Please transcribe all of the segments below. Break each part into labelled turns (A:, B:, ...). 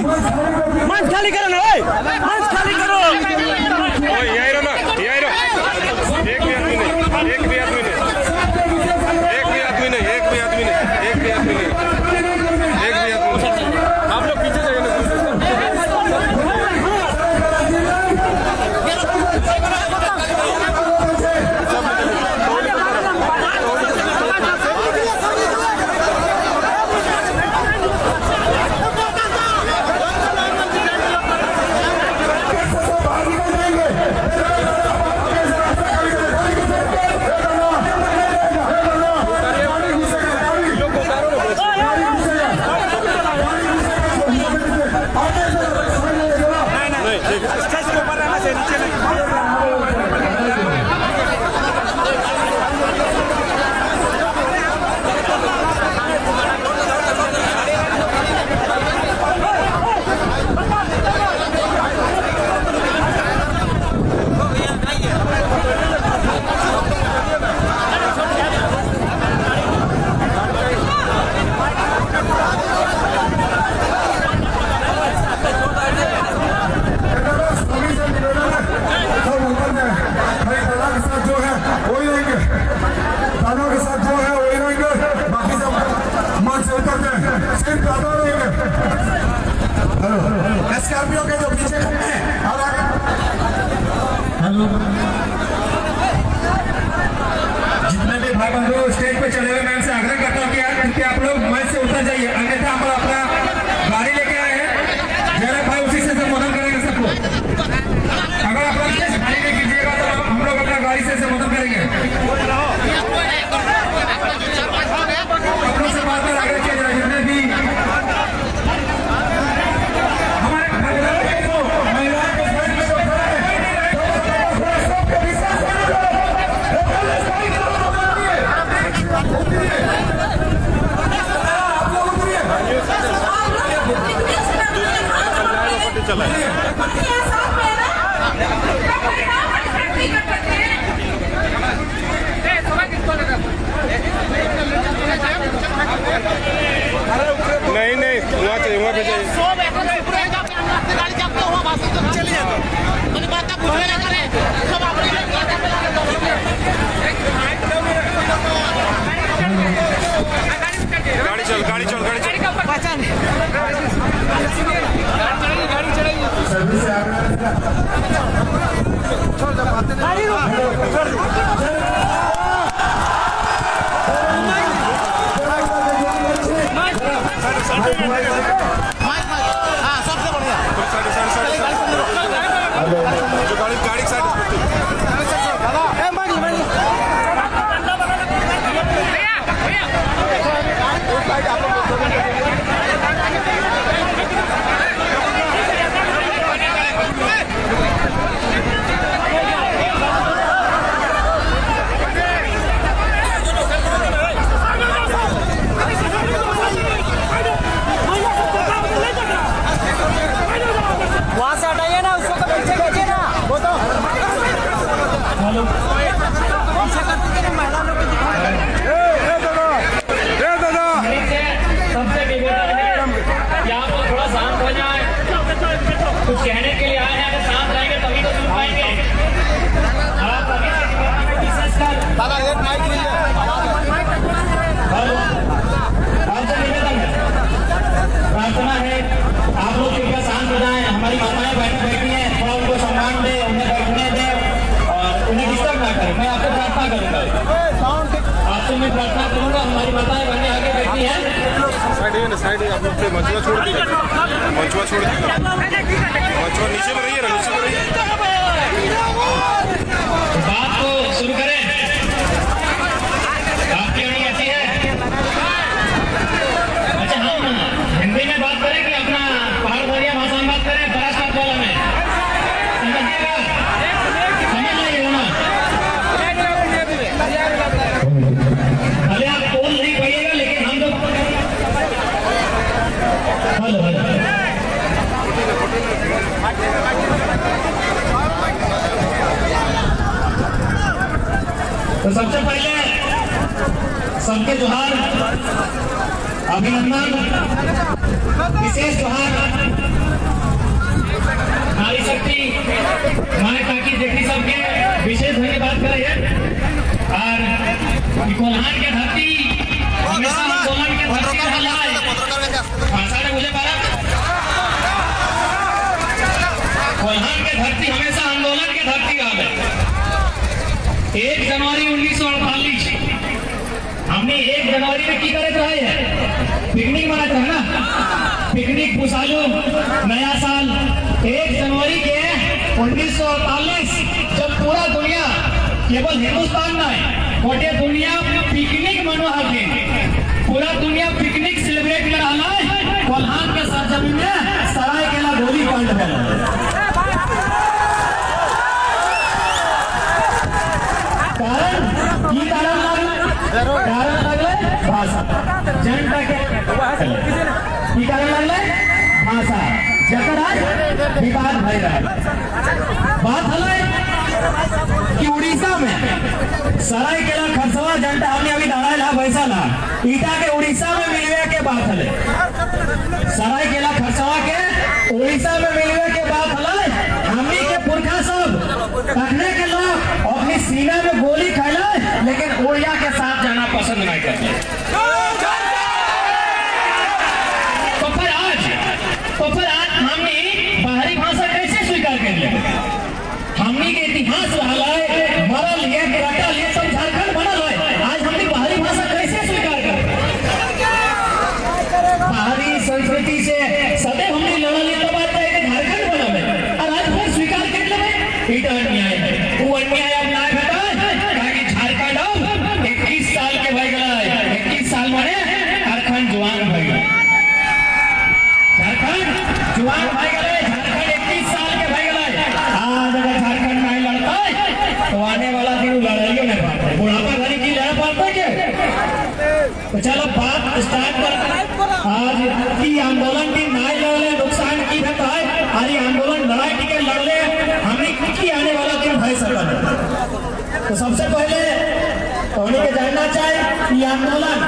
A: खाली करो ना, मंच खाली करो।
B: यही रहो ना, यही रहो। एक भी आदमी नहीं, एक भी आदमी नहीं, एक भी आदमी नहीं, एक भी आदमी नहीं, एक भी आदमी नहीं, एक भी आदमी नहीं। आप लोग पीछे जाइए ना।
C: स्कॉर्पियो के जो पीछे खड़े हैं, हेलो, जितने भी भाई बंधु स्टेज पे चले हुए, मैं इनसे आग्रह करता हूँ कि आप लोग मंच से उतर जाइए, अन्यथा हम अपना गाड़ी लेके आए हैं, जरा भाई उसी से संबोधन करेंगे सबको। अगर आप लोग गाड़ी में कीजिएगा तो हम लोग अपना गाड़ी से संबोधन करेंगे। आप लोग से बात पर आग्रह किया जाए, जितने भी
B: चला है। नहीं नहीं, वहाँ चाहिए, वहाँ पे चाहिए। गाड़ी चल, गाड़ी चल, गाड़ी चल।
C: सबसे बढ़िया
B: गाड़ी साइड
A: वहाँ से हटाइए ना, उसको पीछे खींचिए ना। वो तो महिला लोग
D: सबसे निवेदन है कि आप लोग थोड़ा शांत हो जाए। कुछ कहने के लिए आए हैं, अगर शांत रहेंगे तभी तो सुन पाएंगे। आप विशेषकर आपसे निवेदन है, प्रार्थना है, आप लोग कृपया शांत हो जाएं। हमारी माताएं बैठी हैं, थोड़ा उनको सम्मान दे, उन्हें बैठने दे और उन्हें डिस्टर्ब ना करें। मैं आपसे प्रार्थना करूंगा, आपसे मैं प्रार्थना करूंगा। हमारी माताएं बहनें आगे बैठी हैं,
B: साइड आप लोग मंचवा छोड़ दीजिए, मंचवा छोड़ दीजिए, मंचवा नीचे में रहिए ना, नीचे में रहिए।
D: बात को शुरू करें। आपकी वाणी कैसी है? अच्छा, हम हिंदी में बात करें कि अपना पहाड़ भरिया भाषा में बात करें, बरासात वाला में समझिएगा, समझ लीजिएगा ना। भले आप बोल नहीं पाइएगा, लेकिन हम लोग हेलो तो सबसे पहले सबके जोहार, अभिनंदन, विशेष जोहार कि कोल्हान के धरती हमेशा आंदोलन के धरती रहा है। भाषा ने मुझे पारा कोल्हान के धरती हमेशा आंदोलन के धरती रहा है। 1 जनवरी 1948 हमने 1 जनवरी में की करे रहे हैं, पिकनिक मनाते हैं ना, पिकनिक पुसालू नया साल 1 जनवरी के 1948 जब पूरा दुनिया केवल हिंदुस्तान नहीं गोटे दुनिया पिकनिक मनोहर दिन पूरा दुनिया पिकनिक सेलिब्रेट कर रहा है। कोल्हान के सरजमी में सरायकेला गोली कांड भेल कारण की कारण लगले भाषा जनता के की कारण लगले भाषा जकर आज विवाद भय रहा बात हले कि उड़ीसा में सरायकेला खरसवा जनता हमने अभी लड़ाई वैसा ला ईटा के उड़ीसा में मिलवे के बात हले सरायकेला खरसवा के उड़ीसा में मिलवे के बात हले हमनी के पुरखा सब कहने के लोग अपनी सीना में गोली खाइले लेकिन ओड़िया के साथ जाना पसंद नहीं करते। तो फिर आज हमने बाहरी भाषा कैसे स्वीकार कर लिया? हमनी के इतिहास रहा है मरल ये कटल ये सब झारखंड बनल है। आज हमने बाहरी भाषा कैसे स्वीकार कर बाहरी संस्कृति से सदैव हमने लड़ल ये तो बात है कि झारखंड बनल है और आज फिर स्वीकार कर लेबे इटा अन्याय है। वो अन्याय अब ना भेटा कि झारखंड अब 21 साल के भय गए 21 साल माने झारखंड जवान भय गए झारखंड जवान भय गए झारखंड 21 साल के भय गए। आज अगर झारखंड नहीं लड़ता तो आने वाला दिन लड़ाइयों नहीं पाता बुढ़ापा घड़ी की लड़ पाता के। तो चलो बात स्टार्ट कर आज की आंदोलन की नहीं लड़ले नुकसान की रहता है आज आंदोलन लड़ाई टिके लड़ले हमें की आने वाला दिन भय सकता है। तो सबसे पहले उन्हें के जानना चाहिए कि आंदोलन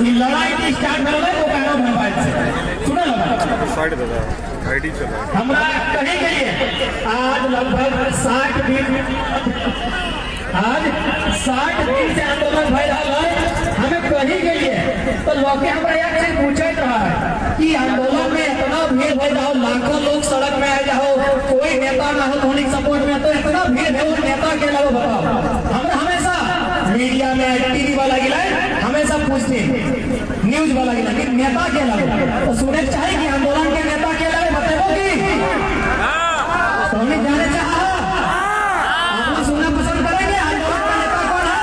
D: ये लड़ाई की स्टार्ट कर ले वो कहना मोबाइल से सुना लगा
B: साइड दादा आईडी चला
D: हमरा कहीं के लिए आज लगभग 60 दिन से आंदोलन भय रहा है हमें कहीं के लिए तो लोग हमरा एक चीज पूछत रहा है कि आंदोलन में इतना भीड़ भय रहा लाखों लोग सड़क में आ जाओ कोई नेता ना हो धोनी सपोर्ट में तो इतना भीड़ है वो नेता के अलावा बताओ हमरा हमेशा मीडिया में टीवी वाला गिला हमेशा पूछते न्यूज वाला गिला कि नेता के अलावा तो सुने चाहे कि आंदोलन के नेता के अलावा बताओ कि तो हमें जाने चाहा आप सुनना पसंद करेंगे आंदोलन का नेता कौन है?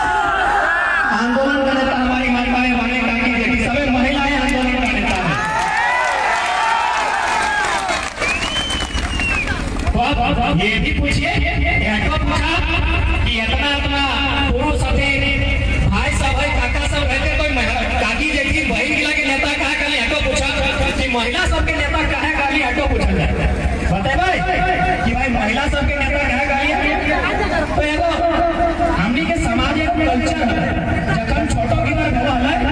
D: आंदोलन का नेता हमारी माताएं बहनें काकी बेटी सभी महिलाएं आंदोलन का नेता है। तो ये भी पूछिए पूछा कि इतना पुरुष भाई सब है काका सब रहते कोई काकी जेठी बहन गिला के नेता कहा काली हटो पूछा कि महिला सबके नेता कहा काली हटो पूछा जाए बताए भाई कि भाई महिला सबके नेता कहा काली तो एगो हमनी के समाज एक कल्चर है जखन छोटो की बार भला है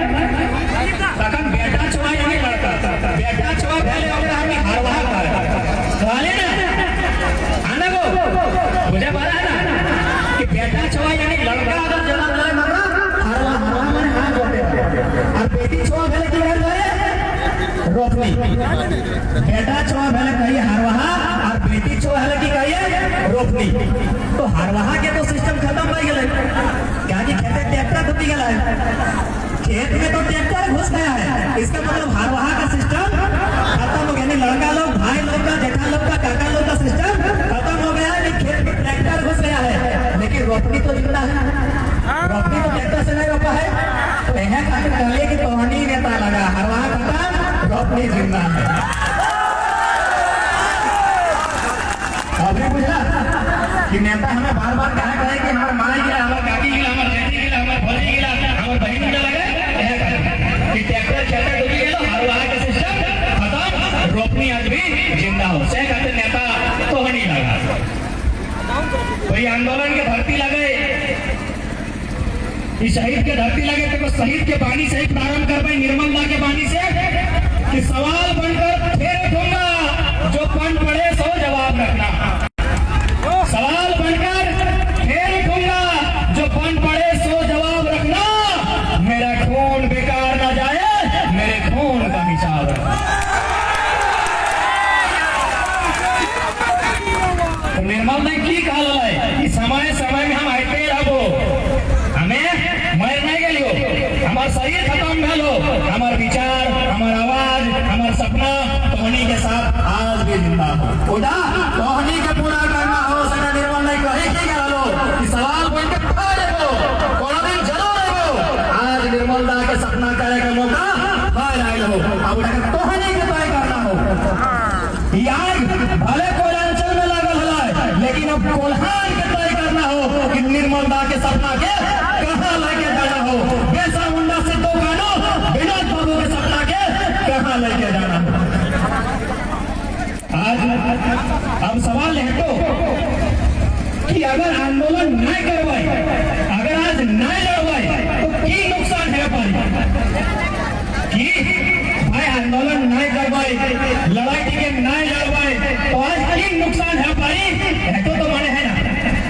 D: तखन बेटा छुआ यानी लड़का बेटा छुआ भेले ओकरा हमनी हरवाह कहले ना आना गो मुझे पता है ना कि बेटा छुआ यानी लड़का अगर जन्म ले मरा हरवाह माने हाथ जोड़े और बेटी छुआ भेले की कर गए रोपनी बेटा छुआ भेले कहिए हरवाह और बेटी छुआ भेले की कहिए रोपनी। तो हरवाह के तो सिस्टम खत्म हो गए क्या कि खेत ट्रैक्टर घुस गया है खेत में तो ट्रैक्टर घुस गया है इसका मतलब हरवाह का सिस्टम खत्म हो गया नहीं लड़का लोग भाई लोग का जेठा लोग का काका लोग का सिस्टम खत्म हो गया है खेत में ट्रैक्टर घुस गया है लेकिन रोपनी तो जिंदा है रोपनी तो ट्रैक्टर से नहीं रोपा है तो यह कहलिए कि तोहनी नेता लगा हरवाह खत्म रोपनी जिंदा है। अभी बुझा कि नेता हमें बार बार कहा करे कि हमारे माई गिला हमारे काकी गिला हमारे जेठी गिला हमारे भौजी गिला हमारे बहन गिला लगे कि ट्रैक्टर डूबी गया हरवाह का सिस्टम खत्म रोपनी आज भी जिंदा हो से कहते नेता तो नहीं लगा कोई आंदोलन के धरती लगे शहीद के धरती लगे तो शहीद के बानी से ही प्रारंभ कर पाए निर्मल दा के बानी से कि सवाल बनकर फिर उठूंगा जो पन पड़े सो जवाब रखना सवाल बनकर फिर उठूंगा जो पन पड़े सो जवाब रखना निर्मल ने की कहल है कि समय समय में हम आते रहो, हमें मर नहीं गलियो, हमार शरीर खत्म भेलो, हमार विचार, हमार आवाज, हमार सपना तोहनी के साथ आज भी जिंदा हो। उदा तोहनी के पूरा करना हो सका निर्मल ने कहे कि गलो कि सवाल बन के खड़े हो, कोनो दिन जरूर हो। आज निर्मल दा के सपना करे के मौका हाय आइल हो, अब तोहनी के तय करना हो। यार भले कोलांचल में लगल है, लेकिन अब कोल्हान के तय करना हो कि निर्मल दा के सपना के कहाँ लेके जाना हो। बेसा मुंडा से दो गानो विनोद बाबू के सपना के कहाँ लेके जाना हो। आज अब सवाल है तो कि अगर आंदोलन नहीं करवाए, अगर आज नहीं लड़वाए तो की नुकसान है पारी कि भाई आंदोलन नहीं करवाए, लड़ाई टिके नहीं लड़वाए तो आज की नुकसान है पारी तो माने है ना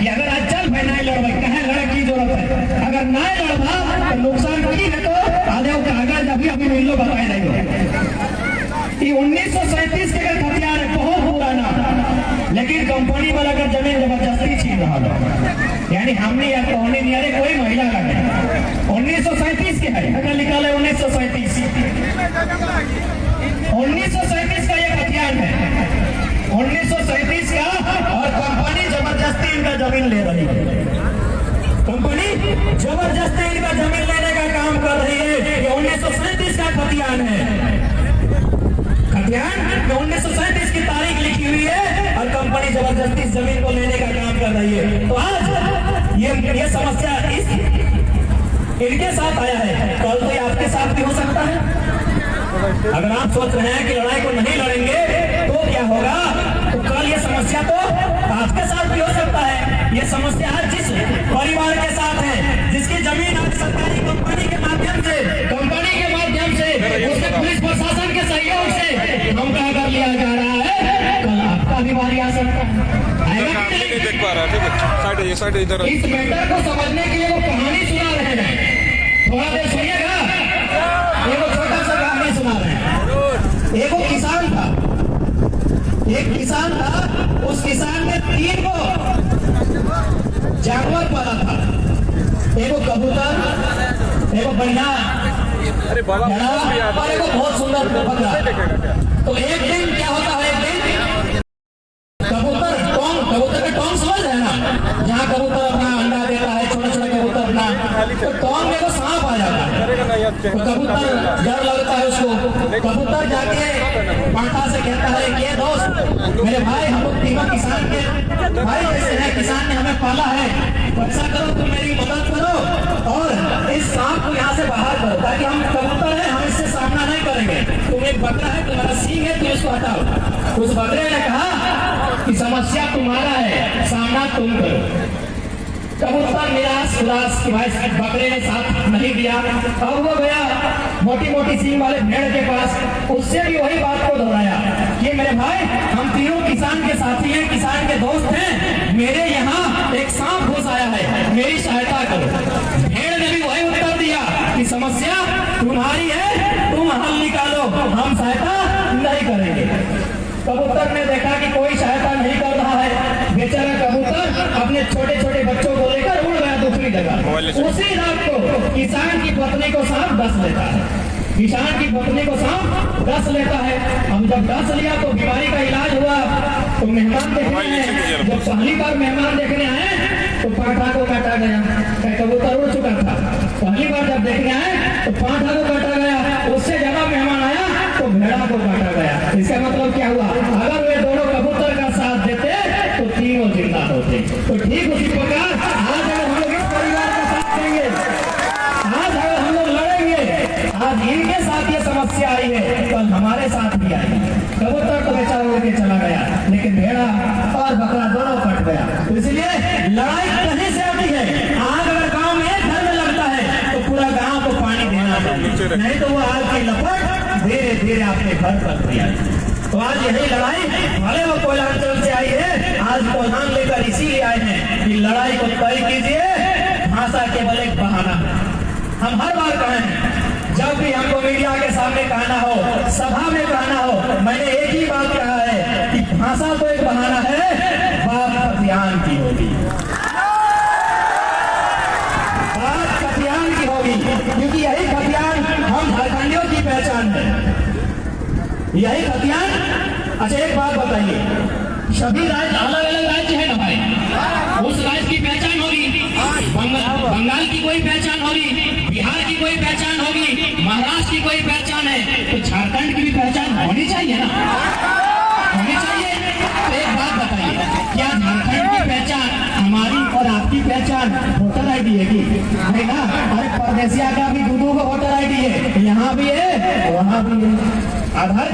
D: कि अगर आज चल भाई नहीं लड़वाए कहे लड़े की जरूरत है, अगर नहीं लड़वा तो नुकसान की है तो आधे अगर जब अभी मिलो बताए नहीं। 1937 के हथियार है बहुत पुराना, लेकिन कंपनी वाला का जमीन जबरदस्ती छीन रहा है, यानी हमने या कहने नहीं अरे कोई महिला लगे 1937 के है, अगर निकाल है 1937 का ये हथियार है 1937 का, और कंपनी जबरदस्ती इनका जमीन ले रही है, कंपनी जबरदस्ती इनका जमीन लेने का काम कर रही है। ये 1937 का हथियार है, खतियान 1937 की तारीख लिखी हुई है और कंपनी जबरदस्ती जमीन को लेने का काम कर रही है। तो आज ये समस्या इनके साथ आया है, कल तो आपके साथ भी हो सकता है। अगर आप सोच रहे हैं कि लड़ाई को नहीं लड़ेंगे तो क्या होगा, तो कल ये समस्या तो आपके साथ भी हो सकता है। ये समस्या आज जिस परिवार के साथ है, जिसकी जमीन आज सरकारी कंपनी के माध्यम से उसके पुलिस प्रशासन के सहयोग से हमका कर लिया जा रहा है, कल आपका भी बारी आ सकता है।
B: नहीं देख पा रहा, ठीक है साइड इधर।
D: इस मैटर को समझने के लिए वो कहानी सुना रहे हैं, थोड़ा देर सुनिएगा। एक छोटा सा कहानी सुना रहे हैं। एक किसान था, उस किसान ने 3 को जानवर पाला था, एक कबूतर, एक बढ़िया और एक बहुत सुंदर बकरा। तो एक दिन क्या होता है, एक दिन कबूतर का टोंग समझ रहे हैं ना, जहाँ कबूतर अपना अंडा देता है, छोटे छोटे कबूतर अपना, तो टोंग में तो सांप आ जाता है, तो कबूतर डर लगता है उसको। कबूतर जाके पाठा से कहता है कि दोस्त मेरे भाई, हम लोग तीनों किसान के भाई जैसे हैं, किसान ने हमें पाला है, ऐसा करो तुम मेरी मदद करो और इस सांप को यहाँ से बाहर करो, ताकि हम कबूतर है हम इससे सामना नहीं करेंगे। तुम एक बकरा है, तुम्हारा सींग है, तुम इसको हटाओ। उस बकरे ने कहा कि समस्या तुम्हारा है, सामना तुम करो। कबूतर निराश उदास कि भाई बकरे ने साथ नहीं दिया, और वो गया मोटी मोटी सींग वाले भेड़ के पास, उससे भी वही बात को दोहराया कि मेरे भाई हम तीनों किसान के साथी हैं, किसान के दोस्त हैं, मेरे यहाँ एक सांप घुस आया है, मेरी सहायता करो। भेड़ ने भी वही उत्तर दिया कि समस्या तुम्हारी है, तुम हल निकालो, हम सहायता नहीं करेंगे। कबूतर ने देखा कि कोई सहायता नहीं कर रहा है, बेचारा कबूतर अपने छोटे छोटे बच्चों को लेकर उड़ गया दूसरी जगह। उसी रात को किसान की पत्नी को सांप डस लेता है, किसान की पत्नी को सांप डस लेता है। हम जब डस लिया तो बीमारी का इलाज हुआ, तो मेहमान देखने आए, जब पहली बार मेहमान देखने आए तो पाठा को काटा गया, कबूतर उड़ चुका था। पहली बार जब देखने आए तो पाठा को काटा गया, उससे ज्यादा मेहमान आया तो भेड़ा को काटा गया। इसका मतलब क्या हुआ, अगर वे दोनों कबूतर का साथ देते तो तीनों जिंदा होते। तो ठीक उसी प्रकार आज अगर हम लोग इस परिवार का साथ देंगे, आज अगर हम लोग लड़ेंगे, आज इनके साथ ये समस्या आई है, कल हमारे साथ भी आई। कबूतर तो बेचारा उड़ के चला गया, लेकिन भेड़ा और बकरा दोनों कट गया। तो इसलिए लड़ाई कहीं से आती है, आग अगर गांव में एक घर में लगता है तो पूरा गांव को पानी देना चाहिए, नहीं तो वो आग की लपट धीरे धीरे आपके घर तक भी आई। तो आज यही लड़ाई भले वो कोयलांचल से आई है, आज कोल्हान लेकर इसीलिए आए हैं कि लड़ाई को तय कीजिए, भाषा केवल एक बहाना है। हम हर बार कहें, जब भी हमको मीडिया के सामने कहना हो, सभा में कहना हो, मैंने एक ही बात कहा है कि भाषा तो एक बहाना है, खतियान। अच्छा एक बात बताइए, सभी राज्य अलग अलग राज्य है ना भाई, उस राज्य की पहचान होगी, बंगाल की कोई पहचान होगी, बिहार की कोई पहचान होगी, महाराष्ट्र की कोई पहचान है, तो झारखंड की भी पहचान होनी चाहिए ना, होनी चाहिए। तो एक बात बताइए, क्या झारखंड की पहचान हमारी और आपकी पहचान वोटर आईडी है कि नहीं ना? अरे परदेसिया का भी दो का वोटर आईडी है, यहाँ भी है वहाँ भी है। आधार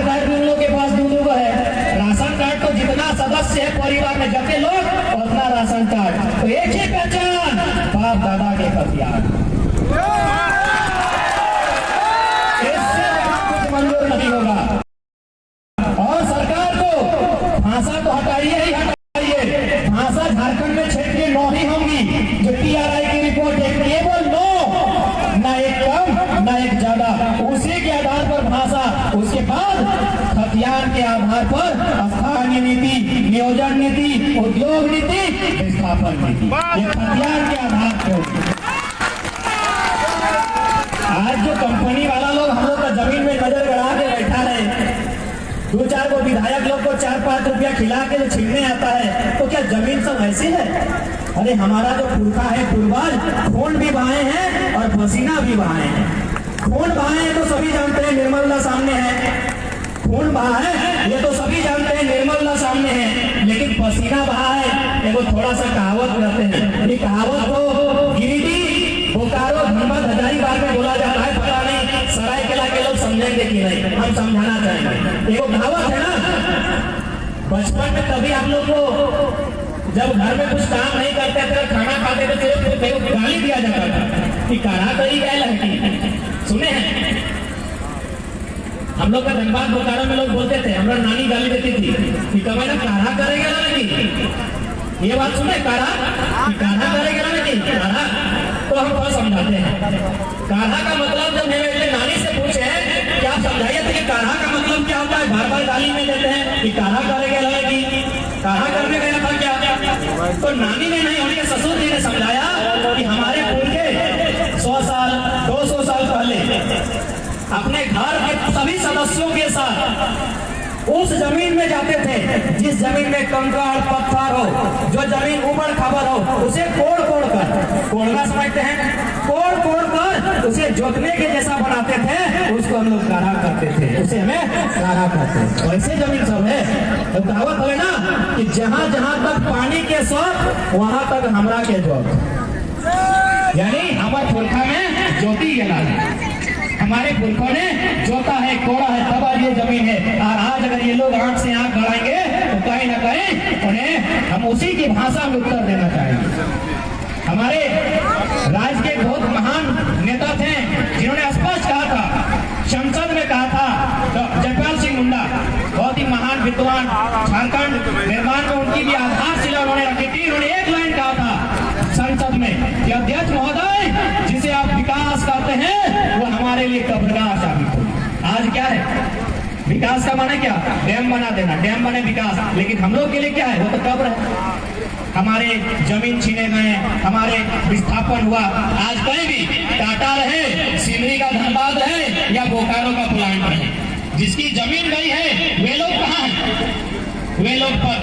D: कार्ड भी उन लोग के पास दो का है। राशन कार्ड तो जितना सदस्य है परिवार में जते लोग उतना राशन कार्ड, तो एक ही पहचान, बाप दादा के खतियान। इससे कुछ मंजूर नहीं होगा। और सरकार को भाषा तो हटाइए ही हटाइए, भाषा झारखंड में क्षेत्रीय 9 ही होंगी, जो TRI की रिपोर्ट है, केवल 9, ना एक कम ना एक ज्यादा, उसी के आधार पर भाषा। उसके बाद खतियान के आधार पर स्थानीय नीति, नियोजन नीति, उद्योग नीति, विस्थापन नीति, ये खतियान के आधार पर। आज जो कंपनी वाला लोग हम लोग का जमीन में नजर गड़ा के बैठा है, 2-4 को विधायक लोग को 4-5 रुपया खिला के जो छीनने आता है, तो क्या जमीन सब ऐसी है? अरे हमारा जो पुरखा है, पूर्वज खून भी बहाए हैं और पसीना भी बहाए हैं। खून बहाए हैं तो सभी जानते हैं, निर्मला सामने है। खून बहा है ये तो सभी जानते हैं, निर्मला सामने है। लेकिन पसीना बहा है, एगो थोड़ा सा कहावत करते हैं, ये कहावत को गिरिडीह, बोकारो, धनबाद, हजारीबाग में बोला जाता है, पता नहीं सरायकेला के लोग समझेंगे कि नहीं, हम समझाना चाहेंगे। एगो कहावत है ना, बचपन में कभी आप लोग को जब घर में कुछ काम नहीं करते थे, खाना खाते थे, तो गाली दिया जाता था कि काढ़ा करी गए लड़की। सुने हैं हम लोग का धनबाद बोकारो में लोग बोलते थे, हमारा नानी गाली देती थी कि कभी ना काढ़ा करेगा लड़की। ये बात सुने, काढ़ा करेगा लड़की, काढ़ा। तो हम थोड़ा समझाते हैं, काढ़ा का मतलब जब मेरे नानी से पूछे कि आप समझाइए तो कि काढ़ा का मतलब क्या होता है, बार गाली में देते हैं कि काढ़ा करेगा लड़की, काढ़ा करने गया था क्या? तो नानी ने नहीं, उनके ससुर जी ने समझाया कि हमारे पुरखे 100 साल 200 साल पहले अपने घर के सभी सदस्यों के साथ उस जमीन में जाते थे जिस जमीन में कंकड़ पत्थर हो, जो जमीन उबड़ खाबड़ हो, उसे कोड़ कर, कोड़ना समझते हैं, कोड़ कर उसे जोतने के जैसा बनाते थे, उसको हम लोग काढ़ा करते थे, उसे हमें काढ़ा करते थे। वैसे जमीन सब है। तो कहावत है ना कि जहां जहां तक पानी के शौक वहां तक हमरा के जोत, यानी हमारे पुरखा में ज्योति जला है, हमारे पुरखों ने जोता है, कोड़ा है, तब आज ये जमीन है। और आज अगर ये लोग आंख से आंख गड़ाएंगे तो कहीं ना कहीं उन्हें हम उसी की भाषा में उत्तर देना चाहेंगे। हमारे राज्य के बहुत महान नेता थे जिन्होंने स्पष्ट कहा था, संसद में कहा था, जयपाल सिंह मुंडा बहुत ही महान विद्वान, झारखंड निर्माण में उनकी भी आधारशिला उन्होंने रखी थी। उन्होंने एक लाइन कहा था संसद में कि अध्यक्ष महोदय, जिसे आप विकास कहते हैं वो हमारे लिए कब्रगाह साबित हो। आज क्या है विकास का माने? क्या? डैम बना देना, डैम बने विकास। लेकिन हम लोग के लिए क्या है? वो तो कब्र है। हमारे जमीन छीने गए, हमारे विस्थापन हुआ। आज कहीं भी टाटा रहे, सिमरी का धनबाद रहे या बोकारो का प्लांट रहे, जिसकी जमीन गई है वे लोग कहाँ हैं? वे लोग पर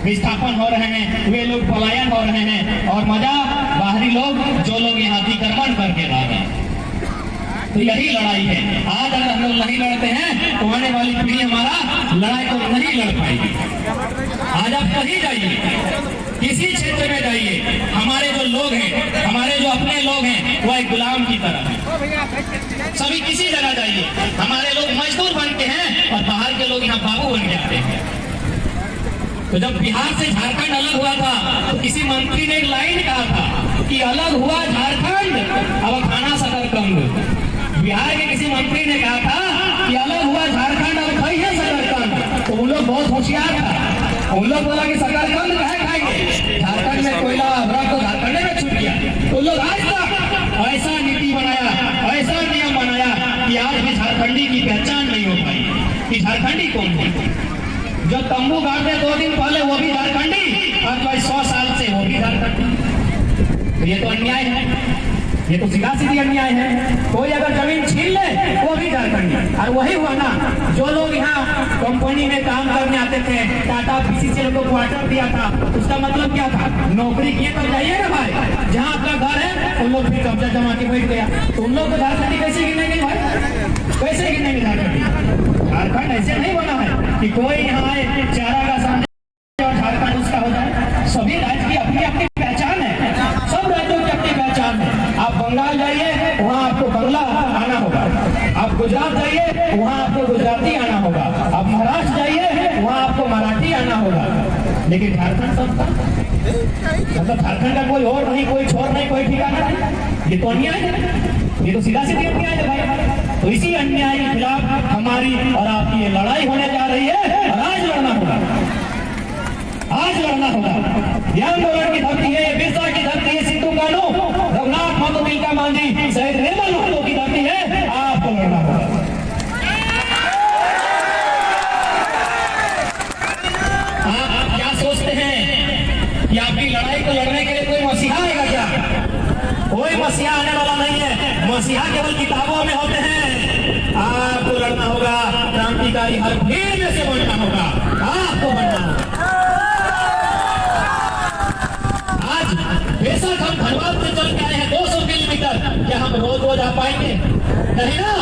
D: विस्थापन हो रहे हैं, वे लोग पलायन हो रहे हैं, और मजा बाहरी लोग, जो लोग यहाँ अतिक्रमण करके रह रहे हैं। तो यही लड़ाई है। आज अगर हम लोग नहीं लड़ते हैं तो आने वाली पीढ़ी हमारा लड़ाई को नहीं लड़ पाएगी। आज आप कहीं जाइए, किसी क्षेत्र में जाइए, हमारे जो लोग हैं, हमारे जो अपने लोग हैं, वो एक गुलाम की तरह है। सभी किसी जगह जाइए, हमारे लोग मजदूर बन के हैं और बाहर के लोग यहाँ बाबू बन के आते हैं। तो जब बिहार से झारखंड अलग हुआ था तो किसी मंत्री ने एक लाइन कहा था कि अलग हुआ झारखंड अब खाना शकरकंद। बिहार के किसी मंत्री ने कहा था कि अलग हुआ झारखंड अब खाई है शकरकंद। तो उन लोग बहुत होशियार था, उन लोग बोला कि शकरकंद कहे खाएंगे, झारखंड में कोयला अभ्रक तो झारखंड में छूट गया। तो लोग आज तक ऐसा नीति बनाया, ऐसा नियम बनाया कि आज भी झारखंडी की पहचान नहीं हो पाई कि झारखंडी कौन है। जो तंबू गाड़ दे 2 दिन पहले वो भी झारखंडी, और 100 साल से वो भी झारखंडी। तो ये तो अन्याय है। ये तो सीधा सीधी अन्याय है। कोई अगर जमीन छीन ले वो भी झारखंडी। और वही हुआ ना, जो लोग यहाँ कंपनी में काम करने आते थे, टाटा पीसीसीएल को क्वार्टर दिया था, उसका मतलब क्या था? नौकरी किए तो जाइए ना भाई, जहाँ आपका घर है उन लोग फिर कब्जा जमा के बैठ गया, तो उन लोग को झारखंडी कैसे गिनेंगे भाई? कैसे गिनेंगे झारखंडी? झारखंड ऐसे नहीं बना है कि कोई यहाँ आए चारा का सामने और झारखंड उसका हो जाए। सभी राज्य की अपनी अपनी पहचान है, सब राज्यों की अपनी पहचान है। आप बंगाल जाइए वहाँ आपको बंगला आना होगा, आप गुजरात जाइए वहाँ आपको गुजराती आना होगा, आप महाराष्ट्र जाइए वहाँ आपको मराठी आना होगा। लेकिन झारखंड सबका, मतलब झारखंड का कोई और नहीं, कोई छोर नहीं, कोई ठिकाना नहीं। ये तो अन्याय है, ये तो सीधा सीधी अन्याय है भाई। तो इसी अन्याय के खिलाफ हमारी और आपकी ये लड़ाई होने जा रही है और आज लड़ना होगा, आज लड़ना होगा। ये आंदोलन की धरती है, ये बिरसा की धरती है, सिद्धू कानू, रघुनाथ महतो, तिलका मांझी, शहीद निर्मल महतो की धरती है। आपको लड़ना होगा। आप क्या सोचते हैं कि आपकी लड़ाई को लड़ने के लिए कोई मसीहा आएगा क्या? कोई मसीहा आने वाला नहीं है, मसीहा केवल किताबों में होते हैं। आपको लड़ना होगा, क्रांतिकारी हर भीड़ में से बनना होगा, आपको बनना होगा। आज बेशक हम धनबाद से चल के आए हैं 200 किलोमीटर, क्या हम रोज रोज आ पाएंगे? नहीं ना,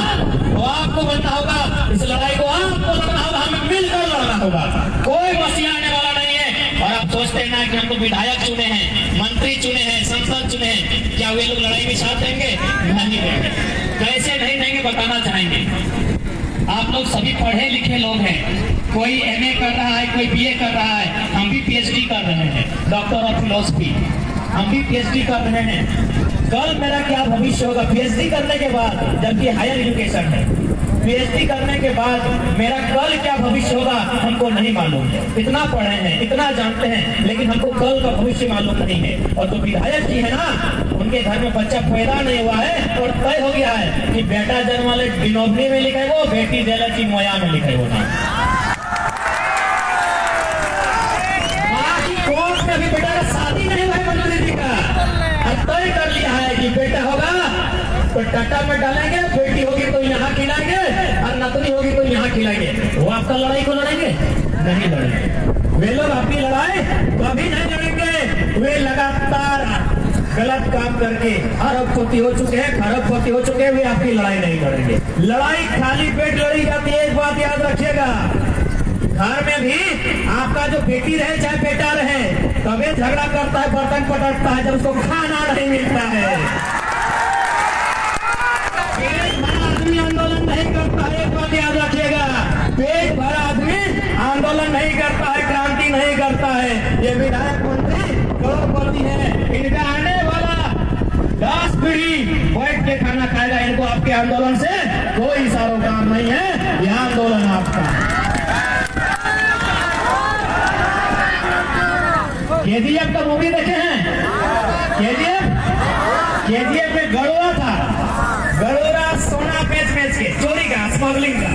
D: तो आपको बनना होगा, इस लड़ाई को आपको लड़ना होगा, हमें मिलकर लड़ना होगा। कोई मसीहा आने वाला नहीं है। और आप सोचते हैं ना कि हमको विधायक चुने हैं, मंत्री चुने हैं, सांसद चुने हैं, क्या वे लोग लड़ाई में साथ देंगे? नहीं देंगे। कैसे नहीं देंगे बताना चाहेंगे। आप लोग सभी पढ़े लिखे लोग हैं, कोई एमए कर रहा है, कोई बीए कर रहा है, हम भी पीएचडी कर रहे हैं, डॉक्टर ऑफ फिलॉसफी, हम भी पीएचडी कर रहे हैं। कल मेरा क्या भविष्य होगा पीएचडी करने के बाद, जबकि हायर एजुकेशन है, पीएचडी करने के बाद मेरा कल क्या भविष्य होगा हमको नहीं मालूम है। इतना पढ़े हैं, इतना जानते हैं, लेकिन हमको कल का भविष्य मालूम नहीं है। और तो विधायक जी है ना, उनके घर में बच्चा पैदा नहीं हुआ है और तय हो गया है कि बेटा जन्म वाले बिनोबनी में लिखे वो, बेटी देला की मोया में लिखे वो नाम। कोर्ट में भी बेटा का शादी नहीं हुआ मंजूरी दी का, तय कर लिया है कि बेटा होगा तो टाटा में डालेंगे, बेटी होगी तो यहाँ खिलाएंगे और नतनी होगी तो यहाँ खिलाएंगे। वो आपका लड़ाई को लड़ेंगे? नहीं लड़ेंगे। वे लोग आपकी लड़ाई कभी नहीं लड़ेंगे। वे लगातार गलत काम करके अरबपति हो चुके हैं, खरबपति हो चुके हैं, वे आपकी लड़ाई नहीं लड़ेंगे। लड़ाई खाली पेट लड़ी जाती है, एक बात याद रखिएगा। घर में भी आपका जो बेटी रहे चाहे बेटा रहे, तभी झगड़ा करता है, बर्तन पटकता है जब उसको खाना नहीं मिलता है। पेट भरा आदमी आंदोलन नहीं करता है, एक बात याद रखिएगा। पेट भरा आदमी आंदोलन नहीं करता है, क्रांति नहीं करता है। ये विधायक मंत्री करोड़पति है, इनका आने वाला 10 पीढ़ी बैठ के खाना खाएगा। इनको आपके आंदोलन से कोई सरोकार नहीं है, यह आंदोलन आपका। केजीएफ का मूवी देखे हैं? केजीएफ में गड़ोरा था, गड़ोरा सोना बेच के, चोरी का, स्मगलिंग का,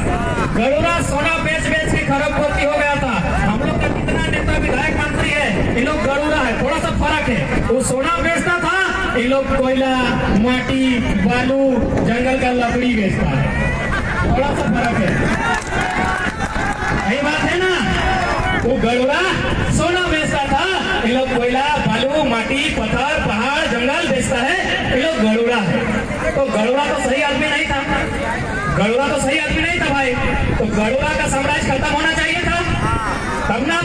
D: गड़ोरा सोना बेच के खरबपति हो गया था। हम लोग का कितना नेता विधायक मंत्री है, इन लोग गड़ोरा है, थोड़ा सा फर्क है। वो सोना बेचता था, इन लोग कोयला, माटी, बालू, जंगल का लकड़ी बेचता है, थोड़ा सा फर्क है। यही बात है ना। वो गड़ोरा सोना बेचता था, ये लोग कोयला, बालू, माटी, पत्थर, पहाड़, जंगल बेचता है, ये लोग गड़ोरा है। तो गड़ोरा तो सही आदमी नहीं था, गड़ोरा तो सही आदमी नहीं था भाई। तो गड़ोरा का साम्राज्य खत्म होना चाहिए था, तब ना।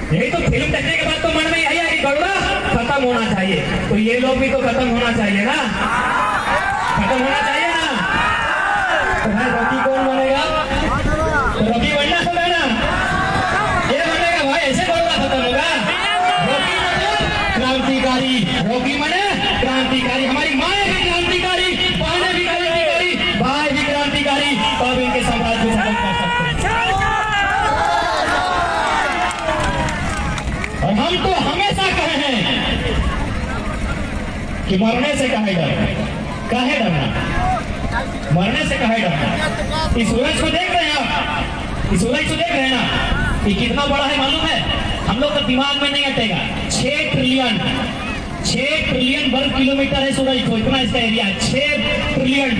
D: यही तो फिल्म देखने के बाद तो मन में यही है कि गड़ोरा खत्म होना चाहिए, तो ये लोग भी तो खत्म होना चाहिए ना, खत्म होना चाहिए ना। तो भाई रॉकी कौन बनेगा? तो रॉकी बनना होगा ना, ये बनेगा भाई, ऐसे गड़ोरा खत्म होगा। रॉकी मतलब क्रांतिकारी, रॉकी माने क्रांतिकारी। हमारी माएँ भी क्रांतिकारी, बहनें भी क्रांतिकारी, भाई भी क्रांतिकारी, तब इनके साम्राज्य को खत्म कर सकते हैं। और हम तो हमेशा कहे हैं कि मरने से काहे डरना, मरने से काहे डरना। इस सूरज को देख रहे हैं आप, इस सूरज को देख रहे हैं ना, ये कितना बड़ा है मालूम है? हम लोग का दिमाग में नहीं हटेगा। 6 6 ट्रिलियन वर्ग किलोमीटर है सूरज को, इतना इसका एरिया 6 ट्रिलियन।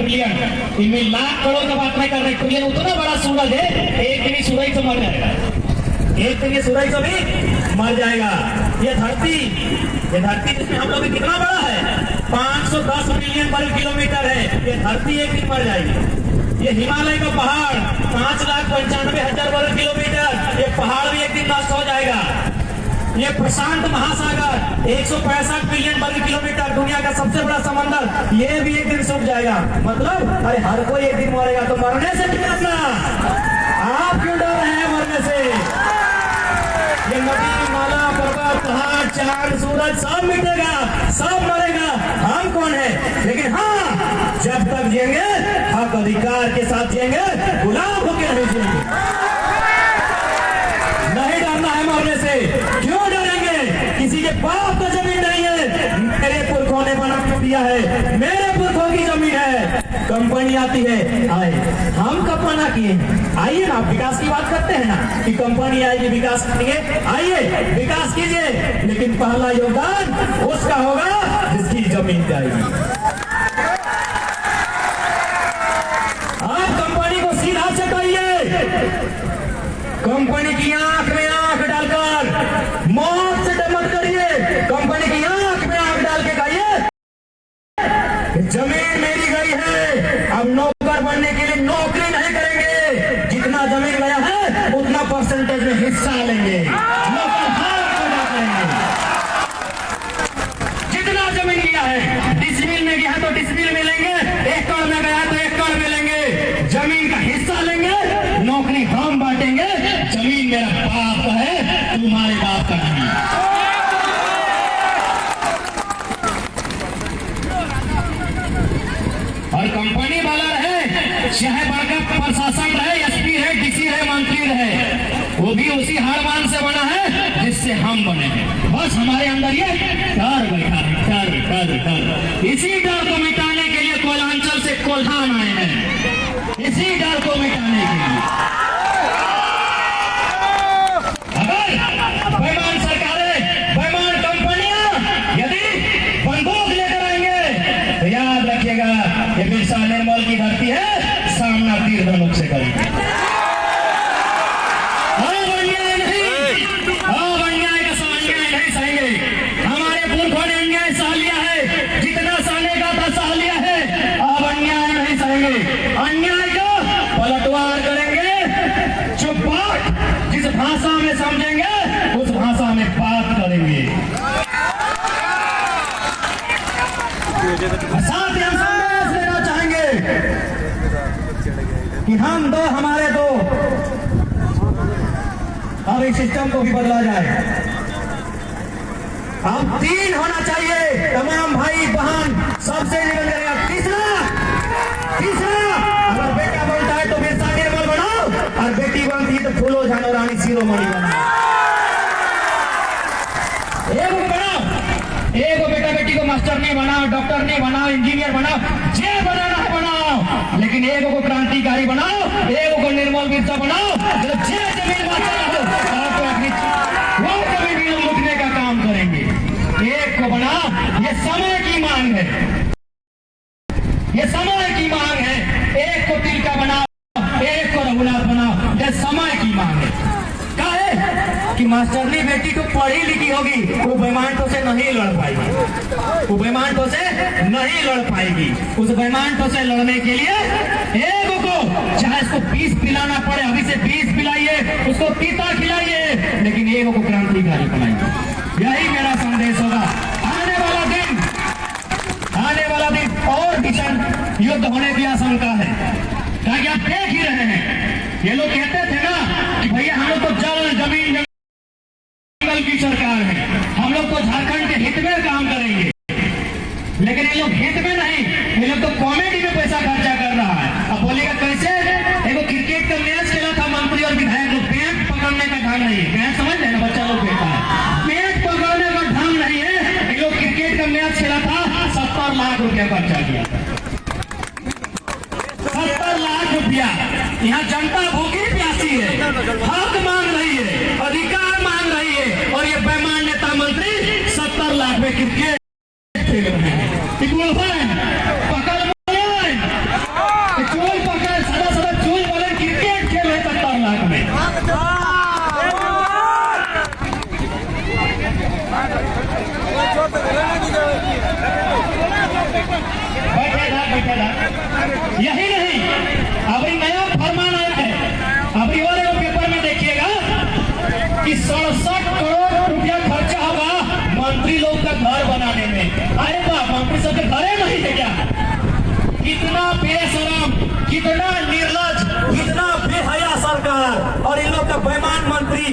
D: इनमें लाख करोड़ का बात नहीं कर रहे, ट्रिलियन उतना बड़ा सूरज है, एक दिन सूरज से मर जाएगा, एक दिन ये सूरज से भी मर जाएगा। ये धरती जिसमें हम लोग कितना बड़ा है, 510 मिलियन वर्ग किलोमीटर है, ये धरती एक दिन मर जाएगी। ये हिमालय का पहाड़ 5,95,000 वर्ग किलोमीटर, ये पहाड़ भी एक दिन नष्ट हो जाएगा। ये प्रशांत महासागर 165 मिलियन वर्ग किलोमीटर, दुनिया का सबसे बड़ा समंदर, ये भी एक दिन सूख जाएगा। मतलब अरे हर कोई एक दिन मरेगा, तो मरने से क्यों डरना? आप क्यों डर रहे हैं मरने से? ये नदी नाला पर्वत पहाड़ चांद सूरज सब मिटेगा, सब मरेगा, हम कौन है? लेकिन हाँ, जब तक जिएंगे हक अधिकार के साथ जिएंगे, गुलाम होकर नहीं जिएंगे। नहीं डरना है मरने से। क्यों डरेंगे? किसी के बाप का जमीन नहीं है, मेरे पुरखों ने बना दिया है, मेरे पुरखों की जमीन है। कंपनी आती है, आए, हम कब मना किए? आइए ना, विकास की बात करते हैं ना कि कंपनी आएगी विकास करेंगे, आइए विकास कीजिए, लेकिन पहला योगदान उसका होगा जिसकी जमीन जाएगी। आप कंपनी को सीधा चटाइए, कंपनी की आंख में आंख डालकर मौत से मत करिए, कंपनी की आंख में आंख डाल के कहिए जमीन मेरी गई है, अब नौकर बनने के लिए नौकरी नहीं करेंगे, जितना जमीन गया है उतना परसेंटेज में हिस्सा लेंगे, नौकर करेंगे। जितना जमीन गया है, डिसमिल में गया है तो डिसमिल में लेंगे, एकड़ में गया है तो एकड़ में लेंगे, जमीन का हिस्सा लेंगे, नौकरी हम बांटेंगे। जमीन मेरा बाप का है, तुम्हारे बाप का नहीं। और कंपनी वाला रहे, चाहे बड़का प्रशासन रहे, एसपी रहे, डीसी रहे, मंत्री रहे, वो भी उसी हारमान से बना है जिससे हम बने हैं। बस हमारे अंदर ये डर बैठा है, डर। इसी डर को मिटाने के लिए कोयलांचल से कोल्हान आए हैं, इसी डर को मिटाने के लिए। अगर बेईमान सरकारें, बेईमान कंपनियां यदि बंदूक लेकर आएंगे तो याद रखिएगा, ये बिरसा निर्मल की धरती है, सामना तीर धनुक से करेंगे। अब अन्याय का अन्याय नहीं सहेंगे। हमारे पुरखों ने अन्याय सह लिया है, जितना सहने का था सह लिया है, अब अन्याय नहीं सहेंगे। अन्याय का पलटवार करेंगे, चुप बात, जिस भाषा में समझेंगे उस भाषा में बात करेंगे। साथ ही हम संदेश देना चाहेंगे कि हम दो हमारे दो, अब इस सिस्टम को भी बदला जाए। अब 3 होना चाहिए, तमाम भाई बहन सबसे निवेदन करेगा। तीसरा अगर बेटा बनता है तो बिरसा निर्मल बनाओ, और बेटी बनती है तो फूलो झानो रानी शिरोमणि बनाओ। एगो बेटा बेटी को मास्टर नहीं बनाओ, डॉक्टर नहीं बनाओ, इंजीनियर बनाओ, जे बनाना है बनाओ, लेकिन एगो को क्रांतिकारी बनाओ, एगो को निर्मल बिरसा बनाओ, जे जमीन वो कभी भी लूटने का काम करेंगे। एक को बनाओ, ये समय की मांग है, ये समय की मांग है। एक को तिलका बनाओ, एक को रघुनाथ बनाओ, ये समय की मांग है। कि मास्टरनी बेटी तो पढ़ी लिखी होगी, वो बेईमानों से नहीं लड़ पाएगी, वो बेईमानों से नहीं लड़ पाएगी। उस बेईमानों से लड़ने के लिए एक को चाहे इसको 20 पिलाना पड़े, अभी से 20 पिलाइए, उसको पीता खिलाइए, लेकिन एक को क्रांतिकारी बनाइए। यही मेरा संदेश होगा। आने वाला दिन और भीषण युद्ध होने की आशंका है, ताकि आप देख ही रहे हैं। ये लोग कहते थे ना कि भैया हम लोग तो जल जमीन की सरकार है, हम लोग तो झारखंड के हित में काम करेंगे, लेकिन ये लोग हित में नहीं, ये लोग तो कॉमेडी में पैसा खर्चा कर रहा है। अब बोलेगा कैसे? देखो क्रिकेट का मैच खेला था, मंत्री और विधायक लोग पेट पकड़ने का ढंग नहीं है, पेट समझ रहे ना, बच्चा लोग कहता है पेट पकड़ने का ढंग नहीं है। ये लोग क्रिकेट का मैच खेला था, 70 लाख रुपया खर्चा किया, 70 लाख रुपया। यहाँ जनता भूखी प्यासी है, हक मांग रही है, अधिकार मांग रही है, और ये बेईमान नेता मंत्री 70 लाख में क्रिकेट यही नहीं, अभी नया फरमान आया है, अभी और एक पेपर में देखिएगा कि 67 करोड़ रुपया खर्चा होगा मंत्री लोग का घर बनाने में। अरे बाप, मंत्री सब के घरे नहीं है क्या? कितना बेशरम, कितना निर्लज, कितना बेहया सरकार और इन लोग का बेईमान मंत्री।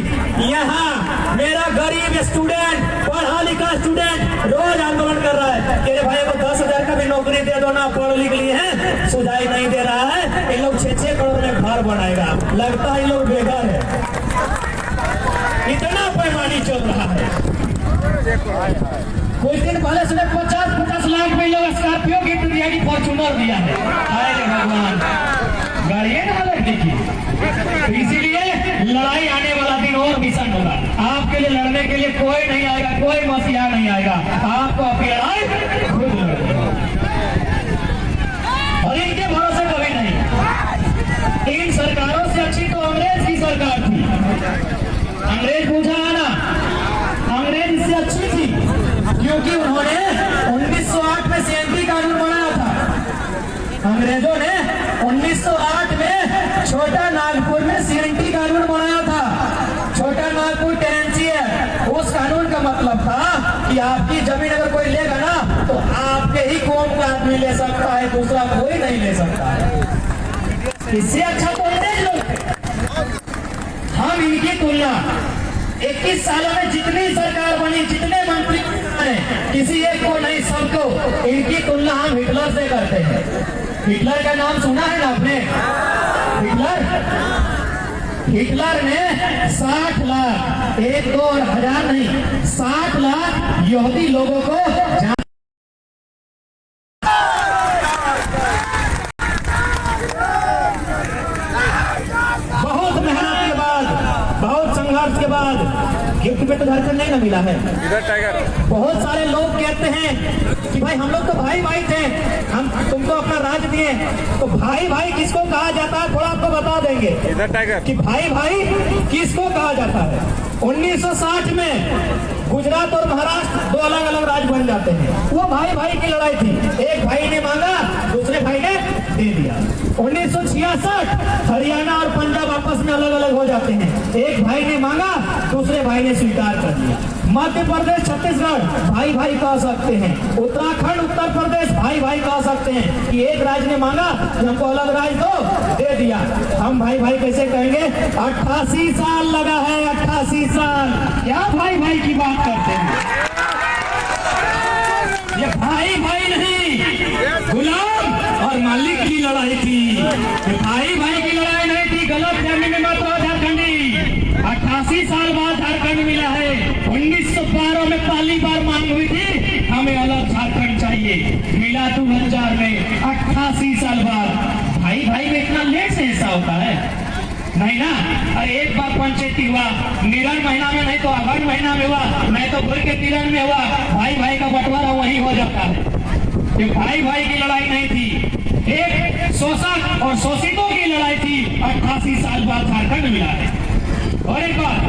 D: यहाँ मेरा गरीब स्टूडेंट, पढ़ा लिखा स्टूडेंट रोज आंदोलन कर रहा है, तेरे भाई को 10,000 का भी नौकरी दे दो ना, पढ़ लिख लिए हैं, सुझाई नहीं दे रहा है। इन लोग 6-6 करोड़ में घर बनाएगा, लगता है इन लोग बेघर है। इतना बेईमानी चल रहा है। कुछ दिन पहले सुने 50-50 लाख में लोग स्कॉर्पियो गिफ्ट दिया कि फॉर्च्यूनर दिया है। हाय रे भगवान, गाड़ियां ना अलग देखिए। इसीलिए लड़ाई आने वाला दिन और भीषण होगा। आपके लिए लड़ने के लिए कोई नहीं आएगा, कोई मसीहा नहीं आएगा, आपको अपनी लड़ाई खुद लड़नी और इनके भरोसे कभी नहीं। इन सरकारों से अच्छी तो अंग्रेज की सरकार थी। अंग्रेज पूछा है ना, अंग्रेज इससे अच्छी थी क्योंकि उन्होंने 1908 में सीएनटी कानून बनाया था। अंग्रेजों ने 1908 में छोटा नागपुर में सीएनटी कानून बनाया था। छोटा नागपुर टेनेंसी है। उस कानून का मतलब था कि आपकी जमीन अगर कोई लेगा ना तो आपके ही कौम का आदमी ले सकता है, दूसरा कोई नहीं ले सकता है। इससे अच्छा तो अंग्रेज लोग थे। हम इनकी तुलना 21 सालों में जितनी सरकार बनी, जितने मंत्री बने, किसी एक को नहीं, सबको, इनकी तुलना हम हिटलर से करते हैं। हिटलर का नाम सुना है ना आपने? हिटलर ने 60 लाख, 1-2 और 1000 नहीं, 60 लाख यहूदी लोगों को बहुत मेहनत के बाद, बहुत संघर्ष के बाद गिफ्ट में तो झारखंड नहीं ना मिला है।
B: इधर टाइगर,
D: बहुत सारे लोग कहते हैं कि भाई हम लोग तो भाई भाई थे, हम तुमको अपना राज दिए। तो भाई भाई किसको कहा जाता है थोड़ा आपको बता देंगे।
B: इधर टाइगर,
D: कि भाई भाई किसको कहा जाता है। 1960 में गुजरात और महाराष्ट्र 2 अलग अलग राज्य बन जाते हैं। वो भाई भाई की लड़ाई थी, एक भाई ने मांगा, दूसरे भाई ने दे दिया। 1966 हरियाणा और पंजाब आपस में अलग अलग हो जाते हैं। एक भाई ने मांगा, दूसरे भाई ने स्वीकार कर दिया। मध्य प्रदेश, छत्तीसगढ़ भाई भाई कह सकते हैं। उत्तराखंड, उत्तर प्रदेश भाई भाई कह सकते हैं कि एक राज्य ने मांगा कि हमको अलग राज्य दो, दे दिया। हम भाई भाई कैसे कहेंगे? 88 साल लगा है, 88 साल। क्या भाई भाई की बात करते हैं? ये भाई भाई नहीं, गुलाम और मालिक की लड़ाई थी। ये भाई भाई की लड़ाई नहीं थी। गलत फहमी में मत हो झारखंडी। 88 साल बाद झारखंड मिला है। 1912 में पहली बार मांग हुई थी हमें अलग झारखंड चाहिए, मिला 2000 में। 88 साल बाद भाई भाई में इतना लेट से ऐसा होता है? नहीं ना। अरे एक बार पंचायती हुआ, निरन महीना में नहीं तो अगहन महीना में हुआ, नहीं तो भूल के तिरन में हुआ, भाई भाई का बंटवारा वही हो जाता है। ये भाई भाई की लड़ाई नहीं थी, एक शोषक और शोषितों की लड़ाई थी। 88 साल बाद झारखंड मिला है। और एक बात,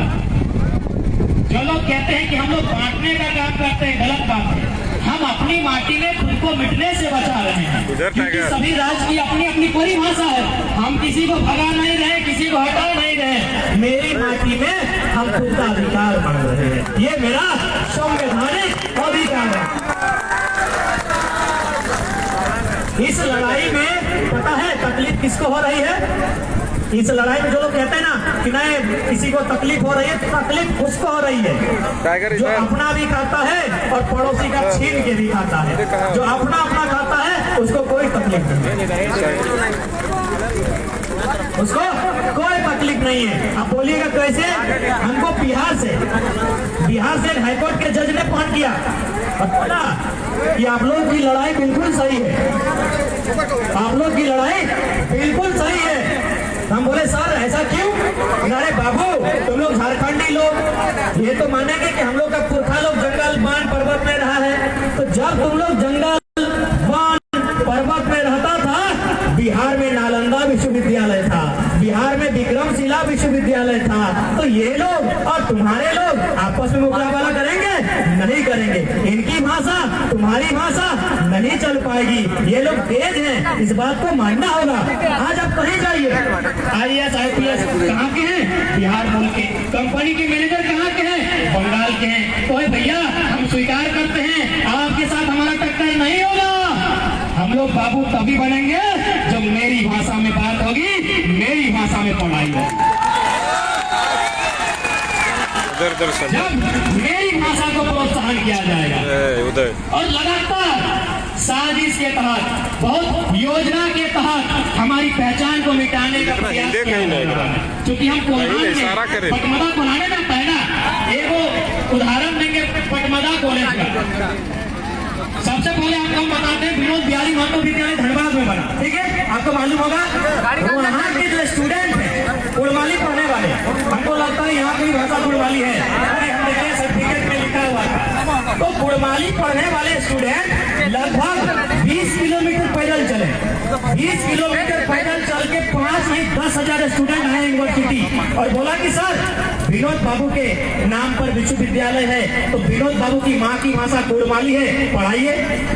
D: जो लोग कहते हैं कि हम लोग बांटने का काम करते हैं, गलत बात है। हम अपनी माटी में खुद को मिटने से बचा रहे हैं, क्योंकि सभी राज्य की अपनी अपनी परिभाषा है। हम किसी को भगा नहीं रहे, किसी को हटा नहीं रहे। मेरी माटी में हम खुद का अधिकार मांग रहे हैं, ये मेरा संवैधानिक अधिकार है। इस लड़ाई में पता है तकलीफ किसको हो रही है? इस लड़ाई में जो लोग कहते हैं ना कि नहीं किसी को तकलीफ हो रही है, तकलीफ उसको हो रही है जो अपना भी खाता है और पड़ोसी का छीन के भी खाता है। जो अपना अपना खाता है उसको कोई तकलीफ नहीं, उसको कोई तकलीफ नहीं है। आप बोलिएगा कैसे? हमको बिहार से हाईकोर्ट के जज ने फोन किया पता कि आप लोग की लड़ाई बिल्कुल सही है, आप लोग की लड़ाई बिल्कुल सही है। हम बोले सर ऐसा क्यों? अरे बाबू तुम लोग झारखंडी लोग ये तो मानेंगे कि हम लोग का पुरखा लोग जंगल बान पर्वत में रहा है। तो जब तुम लोग जंगल बान पर्वत में रहता था, बिहार में नालंदा विश्वविद्यालय था, बिहार में विक्रमशिला विश्वविद्यालय विश्वविद्यालय था, तो ये लोग और तुम्हारे लोग आपस में मुकाबला करेंगे? नहीं करेंगे। इनकी भाषा तुम्हारी भाषा नहीं चल पाएगी। ये लोग तेज हैं, इस बात को मानना होगा। आज आप कहीं जाइए, IAS IPS कहाँ के हैं? बिहार मूल के। कंपनी के मैनेजर कहाँ के हैं? बंगाल के हैं। तो भैया हम स्वीकार करते हैं, आपके साथ हमारा टक्कर नहीं होगा। हम लोग बाबू तभी बनेंगे जब मेरी भाषा में बात होगी, मेरी भाषा में पढ़ाई होगी। जब मेरी भाषा को प्रोत्साहन किया जाएगा और लगातार साजिश के तहत, बहुत योजना के तहत हमारी पहचान को मिटाने का प्रयास किया जा रहा है। क्योंकि हम पटमदा बनाने जाता है ना, एक उदाहरण देंगे पटमदा कॉलेज का। सबसे पहले आपको हम बताते हैं, विनोद बिहारी महतो विद्यालय धनबाद में बना, ठीक है? आपको मालूम होगा वहाँ के जो स्टूडेंट हैं कुड़माली पढ़ने वाले, हमको लगता है यहाँ की भाषा कुड़माली है, हम देखे सर्टिफिकेट में लिखा हुआ था। तो कुड़माली पढ़ने वाले स्टूडेंट लगभग 20 किलोमीटर पैदल चले। 20 किलोमीटर पैदल चल के 5 नहीं 10,000 स्टूडेंट आए यूनिवर्सिटी और बोला कि सर विनोद बाबू के नाम पर विश्वविद्यालय है, तो विनोद बाबू की माँ की भाषा कुड़माली है, पढ़ाइए।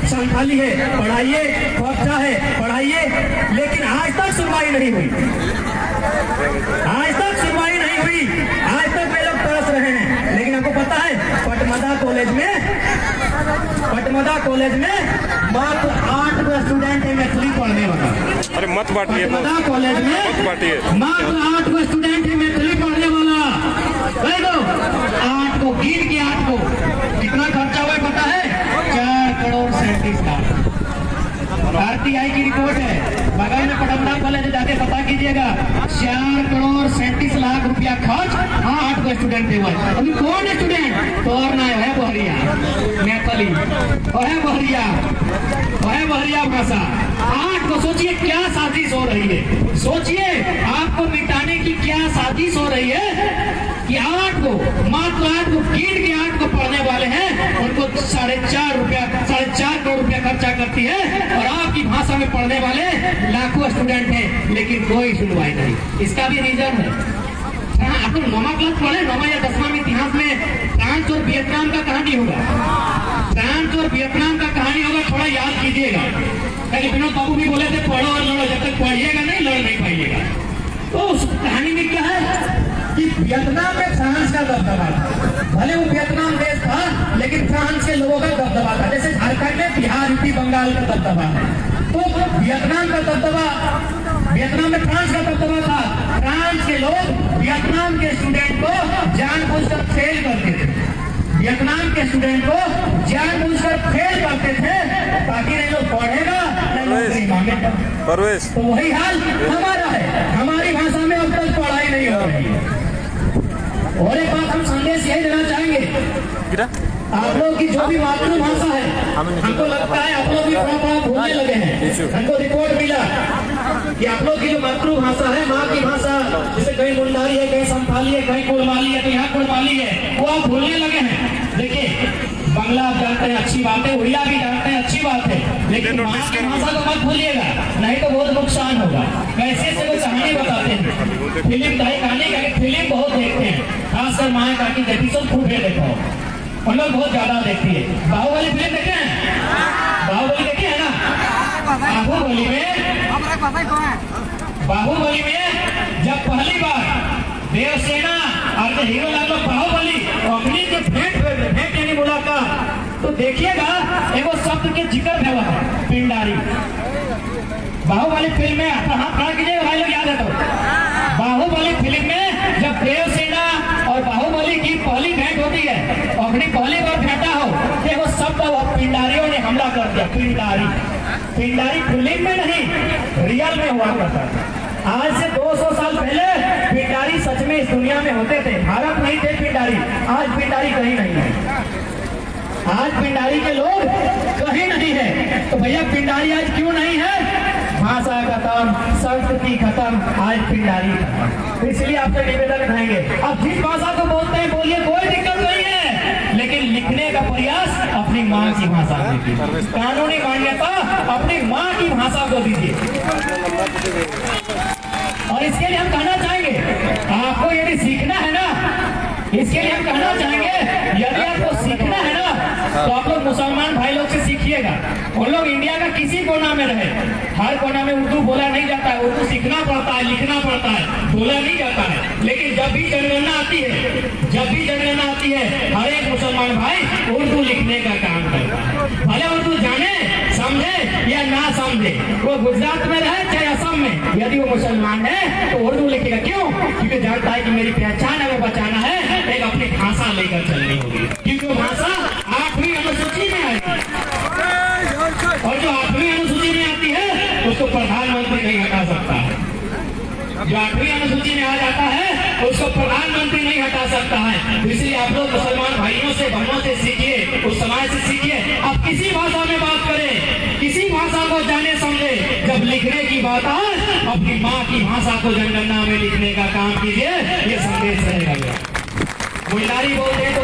D: संथाली है, पढ़ाइए। खोपचा है, पढ़ाइए। लेकिन आज तक सुनवाई नहीं हुई। आज तक सुनवाई नहीं हुई। आज तक वे लोग तरस रहे हैं। लेकिन आपको पता है पटमदा कॉलेज में मात्र 8 स्टूडेंट है मैथिली पढ़ने वाला।
B: अरे मत बांटिए,
D: पटमदा कॉलेज में मात्र 8 स्टूडेंट है मैथिली पढ़ने वाला। कह दो 8 को, गिन के 8 को कितना खर्चा हुआ पता है? 4 करोड़ 37 लाख। RTI की रिपोर्ट है, बगल में पटमदा कॉलेज जाके पता कीजिएगा। 4 करोड़ 37 लाख रुपया खर्च। हाँ 8 को स्टूडेंट थे। अभी कौन स्टूडेंट? तो और ना है बहरिया मैथिली, है बहरिया भाषा। 8 को सोचिए क्या साजिश हो रही है। सोचिए आपको मिटाने की क्या साजिश हो रही है कि 8 को, मात्र 8 को, गिन के 8 को पढ़ने वाले हैं, उनको 4.5 करोड़ रुपया खर्चा करती है और आपकी भाषा में पढ़ने वाले लाखों स्टूडेंट हैं, लेकिन कोई सुनवाई नहीं। इसका भी रीजन है, आप लोग 9वां क्लास पढ़े, 9वां या 10वां में इतिहास में फ्रांस और वियतनाम का कहानी होगा। फ्रांस और वियतनाम का कहानी होगा, थोड़ा याद कीजिएगा। लेकिन विनोद बाबू भी बोले थे पढ़ो और लड़ो, जब तक पढ़िएगा नहीं लड़ नहीं पाइएगा। तो उस कहानी में क्या है कि वियतनाम में फ्रांस का दबदबा था। भले वो वियतनाम देश था, लेकिन फ्रांस के लोगों का दबदबा था। जैसे झारखंड में बिहार, यूपी, बंगाल का दबदबा है, तो वियतनाम का दबदबा, वियतनाम में फ्रांस का दबदबा था। फ्रांस के लोग वियतनाम के स्टूडेंट को जानबूझकर फेल करते थे। वियतनाम के स्टूडेंट को जानबूझकर फेल करते थे ताकि नहीं लोग पढ़ेगा, नहीं मांगेगा। तो वही हाल हमारा है। हमारी भाषा में अब तक पढ़ाई नहीं हो रही है। और एक बात हम संदेश यही देना चाहेंगे, आप लोग की जो भी मातृभाषा है, हमको लगता है आप लोग भी थोड़ा भूलने लगे हैं। हमको रिपोर्ट मिला कि आप लोग की जो मातृभाषा है, माँ की भाषा, जैसे कहीं मुंडारी है, कहीं संथाली है, कहीं कुड़माली है, तो यहाँ कुड़माली है, वो आप भूलने लगे हैं। देखिए बांग्ला आप जानते हैं, अच्छी बात है। उड़िया भी जानते हैं, अच्छी बात है। लेकिन माँ की भाषा को मत भूलिएगा, नहीं तो बहुत नुकसान होगा। कैसे से वो कहानी बताते हैं, फिल्म कहानी का फिल्म बहुत देखते हैं, खासकर माँ काकी एपिसोड खूब देखो, हम लोग बहुत ज्यादा देखती है। बाहुबली फिल्म देखे हैं? बाहुबली देखी है ना? बाहुबली में जब पहली बार देवसेना और हीरो लाल बाहुबली अपनी जो भेंट यानी मुलाकात, तो देखिएगा एगो शब्द के जिक्र हुआ है, पिंडारी। बाहुबली फिल्म में हाथ खड़ा कीजिएगा भाई लोग, याद है तो। बाहुबली फिल्म में जब देवसेना और बाहुबली की पहली भेंट होती है, अपनी पहली बार भेंटा हो, तो वो शब्द पिंडारियों ने हमला कर दिया। पिंडारी फिल्म में नहीं, रियल में हुआ करता था। आज से 200 साल पहले पिंडारी सच में इस दुनिया में होते थे। भारत नहीं थे पिंडारी, आज पिंडारी कहीं नहीं है। आज पिंडारी के लोग कहीं नहीं है। तो भैया पिंडारी आज क्यों नहीं है? भाषा खत्म, संस्कृति खत्म, आज पिंडारी खत्म। इसलिए आपसे निवेदन रहेंगे, अब जिस भाषा को बोलते हैं बोलिए, कोई दिक्कत नहीं है, लेकिन लिखने का प्रयास अपनी माँ की भाषा में कीजिए। कानूनी मान्यता अपनी माँ की भाषा को दीजिए। और इसके लिए हम कहना चाहेंगे जाएंगे। आपको यदि सीखना है ना, इसके लिए हम कहना चाहेंगे, यदि आपको सीखना है ना तो आप लोग मुसलमान भाई लोग से सीखिएगा। उन लोग इंडिया का किसी कोना में रहे, हर कोना में उर्दू बोला नहीं जाता है, उर्दू सीखना पड़ता है, लिखना पड़ता है, बोला नहीं जाता है। लेकिन जब भी जनगणना आती है, जब भी जनगणना आती है, हर एक मुसलमान भाई उर्दू लिखने का काम करता है। भले उर्दू जाने, समझे या ना समझे, वो गुजरात में रहे चाहे असम में, यदि वो मुसलमान है तो उर्दू लिखेगा। क्यों? क्योंकि जानता है कि मेरी पहचान है, वो बचाना है, एक अपनी भाषा लेकर चलनी होगी, क्योंकि वो भाषा 8वीं अनुसूची में आएगी, और जो 8वीं अनुसूची में आती है उसको प्रधानमंत्री नहीं हटा सकता है। जो 8वीं अनुसूची में आ जाता है उसको प्रधानमंत्री नहीं हटा सकता है। तो इसलिए आप लोग मुसलमान भाइयों से, बहनों से सीखिए, उस समाज से सीखिए। आप किसी भाषा में बात करें, किसी भाषा को जाने समझे, जब लिखने की बात आए अपनी माँ की भाषा को जनगणना में लिखने का काम कीजिए। ये संदेश रहेगा। मुजदारी बोलते हैं तो